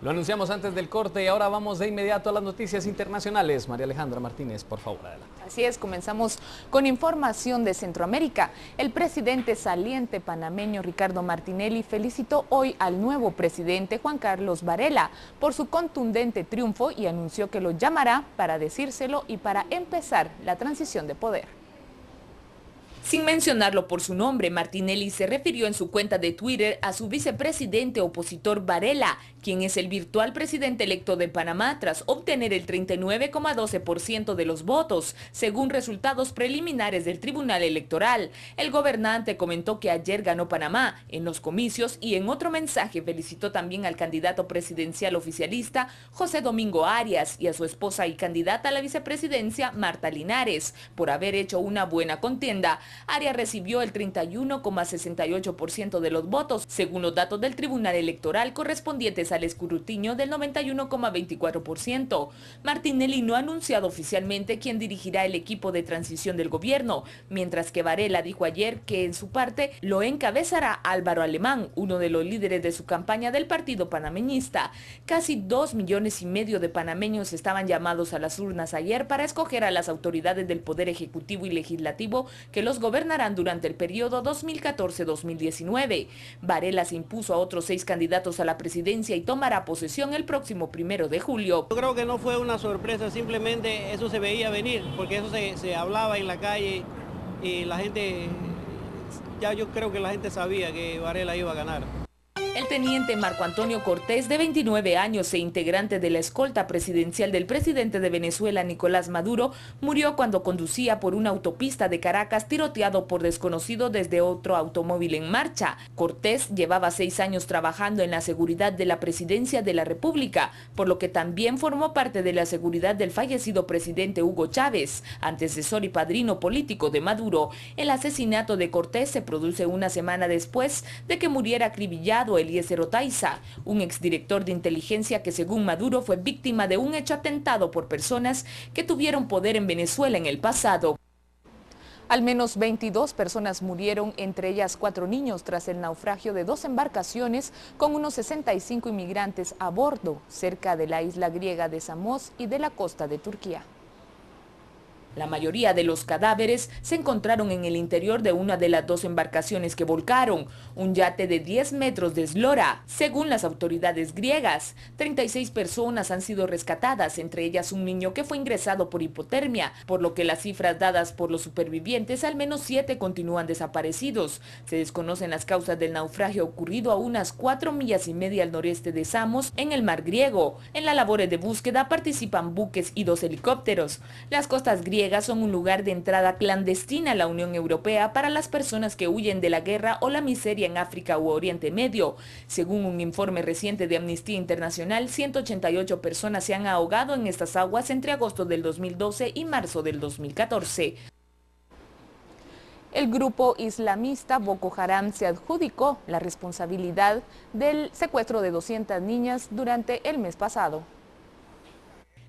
Lo anunciamos antes del corte y ahora vamos de inmediato a las noticias internacionales. María Alejandra Martínez, por favor, adelante. Así es, comenzamos con información de Centroamérica. El presidente saliente panameño Ricardo Martinelli felicitó hoy al nuevo presidente Juan Carlos Varela por su contundente triunfo y anunció que lo llamará para decírselo y para empezar la transición de poder. Sin mencionarlo por su nombre, Martinelli se refirió en su cuenta de Twitter a su vicepresidente opositor Varela, quien es el virtual presidente electo de Panamá tras obtener el 39,12% de los votos, según resultados preliminares del Tribunal Electoral. El gobernante comentó que ayer ganó Panamá en los comicios y en otro mensaje felicitó también al candidato presidencial oficialista José Domingo Arias y a su esposa y candidata a la vicepresidencia Marta Linares por haber hecho una buena contienda. Arias recibió el 31,68% de los votos, según los datos del Tribunal Electoral correspondientes al escrutinio del 91,24%. Martinelli no ha anunciado oficialmente quién dirigirá el equipo de transición del gobierno, mientras que Varela dijo ayer que en su parte lo encabezará Álvaro Alemán, uno de los líderes de su campaña del partido panameñista. Casi 2,5 millones de panameños estaban llamados a las urnas ayer para escoger a las autoridades del Poder Ejecutivo y Legislativo que los gobernarán durante el periodo 2014-2019. Varela se impuso a otros 6 candidatos a la presidencia y tomará posesión el próximo 1 de julio. Yo creo que no fue una sorpresa, simplemente eso se veía venir, porque eso se hablaba en la calle y la gente, ya yo creo que la gente sabía que Varela iba a ganar. El teniente Marco Antonio Cortés, de 29 años e integrante de la escolta presidencial del presidente de Venezuela, Nicolás Maduro, murió cuando conducía por una autopista de Caracas tiroteado por desconocidos desde otro automóvil en marcha. Cortés llevaba 6 años trabajando en la seguridad de la presidencia de la República, por lo que también formó parte de la seguridad del fallecido presidente Hugo Chávez, antecesor y padrino político de Maduro. El asesinato de Cortés se produce una semana después de que muriera acribillado Eliezer Otaiza, un exdirector de inteligencia que según Maduro fue víctima de un hecho atentado por personas que tuvieron poder en Venezuela en el pasado. Al menos 22 personas murieron, entre ellas 4 niños, tras el naufragio de 2 embarcaciones con unos 65 inmigrantes a bordo, cerca de la isla griega de Samos y de la costa de Turquía. La mayoría de los cadáveres se encontraron en el interior de una de las 2 embarcaciones que volcaron, un yate de 10 metros de eslora. Según las autoridades griegas, 36 personas han sido rescatadas, entre ellas un niño que fue ingresado por hipotermia, por lo que las cifras dadas por los supervivientes, al menos 7 continúan desaparecidos. Se desconocen las causas del naufragio ocurrido a unas 4,5 millas al noreste de Samos, en el mar griego. En las labores de búsqueda participan buques y 2 helicópteros. Las costas griegas son un lugar de entrada clandestina a la Unión Europea para las personas que huyen de la guerra o la miseria en África u Oriente Medio. Según un informe reciente de Amnistía Internacional, 188 personas se han ahogado en estas aguas entre agosto del 2012 y marzo del 2014. El grupo islamista Boko Haram se adjudicó la responsabilidad del secuestro de 200 niñas durante el mes pasado.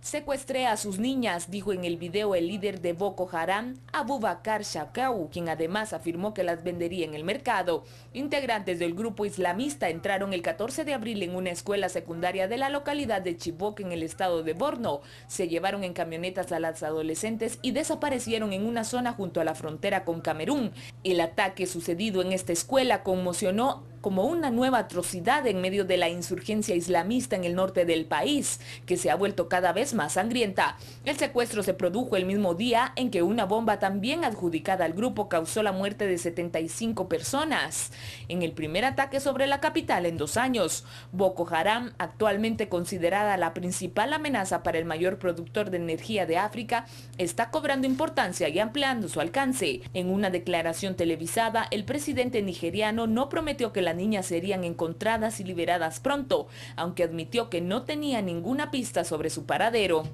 Secuestré a sus niñas, dijo en el video el líder de Boko Haram, Abu Bakr Shakau, quien además afirmó que las vendería en el mercado. Integrantes del grupo islamista entraron el 14 de abril en una escuela secundaria de la localidad de Chibok, en el estado de Borno. Se llevaron en camionetas a las adolescentes y desaparecieron en una zona junto a la frontera con Camerún. El ataque sucedido en esta escuela conmocionó como una nueva atrocidad en medio de la insurgencia islamista en el norte del país, que se ha vuelto cada vez más sangrienta. El secuestro se produjo el mismo día en que una bomba también adjudicada al grupo causó la muerte de 75 personas. En el primer ataque sobre la capital en 2 años, Boko Haram, actualmente considerada la principal amenaza para el mayor productor de energía de África, está cobrando importancia y ampliando su alcance. En una declaración televisada, el presidente nigeriano no prometió que las niñas serían encontradas y liberadas pronto, aunque admitió que no tenía ninguna pista sobre su paradero.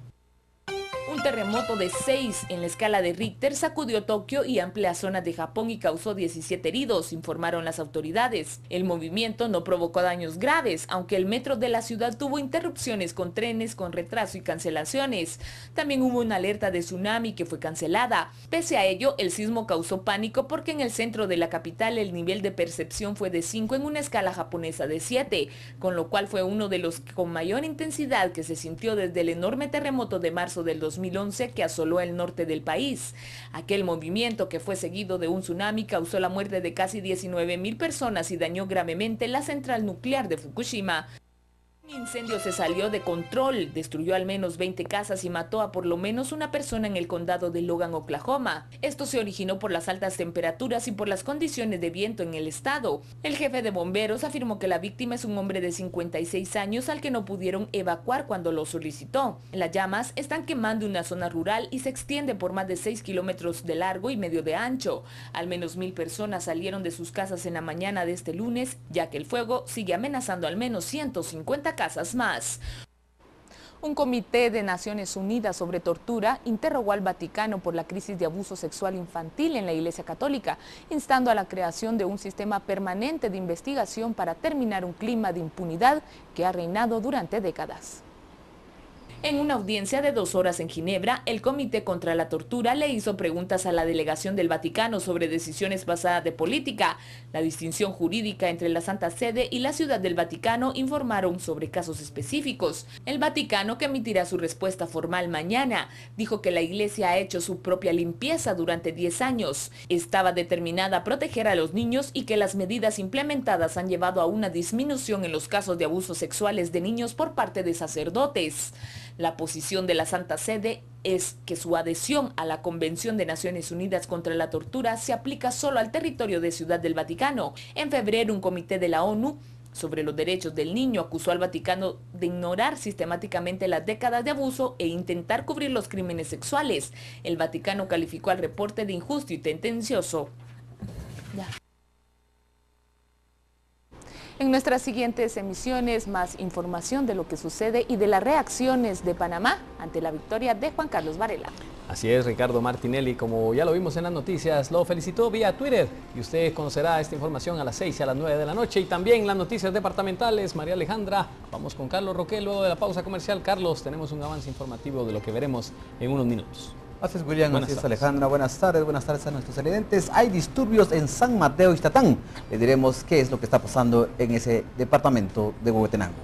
Un terremoto de 6 en la escala de Richter sacudió Tokio y amplias zonas de Japón y causó 17 heridos, informaron las autoridades. El movimiento no provocó daños graves, aunque el metro de la ciudad tuvo interrupciones con trenes con retraso y cancelaciones. También hubo una alerta de tsunami que fue cancelada. Pese a ello, el sismo causó pánico porque en el centro de la capital el nivel de percepción fue de 5 en una escala japonesa de 7, con lo cual fue uno de los con mayor intensidad que se sintió desde el enorme terremoto de marzo del 2011 que asoló el norte del país. Aquel movimiento, que fue seguido de un tsunami, causó la muerte de casi 19.000 personas y dañó gravemente la central nuclear de Fukushima. Un incendio se salió de control, destruyó al menos 20 casas y mató a por lo menos una persona en el condado de Logan, Oklahoma. Esto se originó por las altas temperaturas y por las condiciones de viento en el estado. El jefe de bomberos afirmó que la víctima es un hombre de 56 años al que no pudieron evacuar cuando lo solicitó. Las llamas están quemando una zona rural y se extiende por más de 6 kilómetros de largo y medio de ancho. Al menos 1.000 personas salieron de sus casas en la mañana de este lunes, ya que el fuego sigue amenazando al menos 150 casas más. Un comité de Naciones Unidas sobre tortura interrogó al Vaticano por la crisis de abuso sexual infantil en la Iglesia Católica, instando a la creación de un sistema permanente de investigación para terminar un clima de impunidad que ha reinado durante décadas. En una audiencia de 2 horas en Ginebra, el Comité contra la Tortura le hizo preguntas a la delegación del Vaticano sobre decisiones basadas de política. La distinción jurídica entre la Santa Sede y la Ciudad del Vaticano informaron sobre casos específicos. El Vaticano, que emitirá su respuesta formal mañana, dijo que la Iglesia ha hecho su propia limpieza durante 10 años. Estaba determinada a proteger a los niños y que las medidas implementadas han llevado a una disminución en los casos de abusos sexuales de niños por parte de sacerdotes. La posición de la Santa Sede es que su adhesión a la Convención de Naciones Unidas contra la Tortura se aplica solo al territorio de Ciudad del Vaticano. En febrero, un comité de la ONU sobre los derechos del niño acusó al Vaticano de ignorar sistemáticamente las décadas de abuso e intentar cubrir los crímenes sexuales. El Vaticano calificó al reporte de injusto y tendencioso. En nuestras siguientes emisiones, más información de lo que sucede y de las reacciones de Panamá ante la victoria de Juan Carlos Varela. Así es, Ricardo Martinelli, como ya lo vimos en las noticias, lo felicitó vía Twitter y usted conocerá esta información a las 6 y a las 9 de la noche y también las noticias departamentales. María Alejandra, vamos con Carlos Roque luego de la pausa comercial. Carlos, tenemos un avance informativo de lo que veremos en unos minutos. Así es, William, así es, Alejandra. Buenas tardes a nuestros televidentes. Hay disturbios en San Mateo, Ixtatán. Le diremos qué es lo que está pasando en ese departamento de Huehuetenango.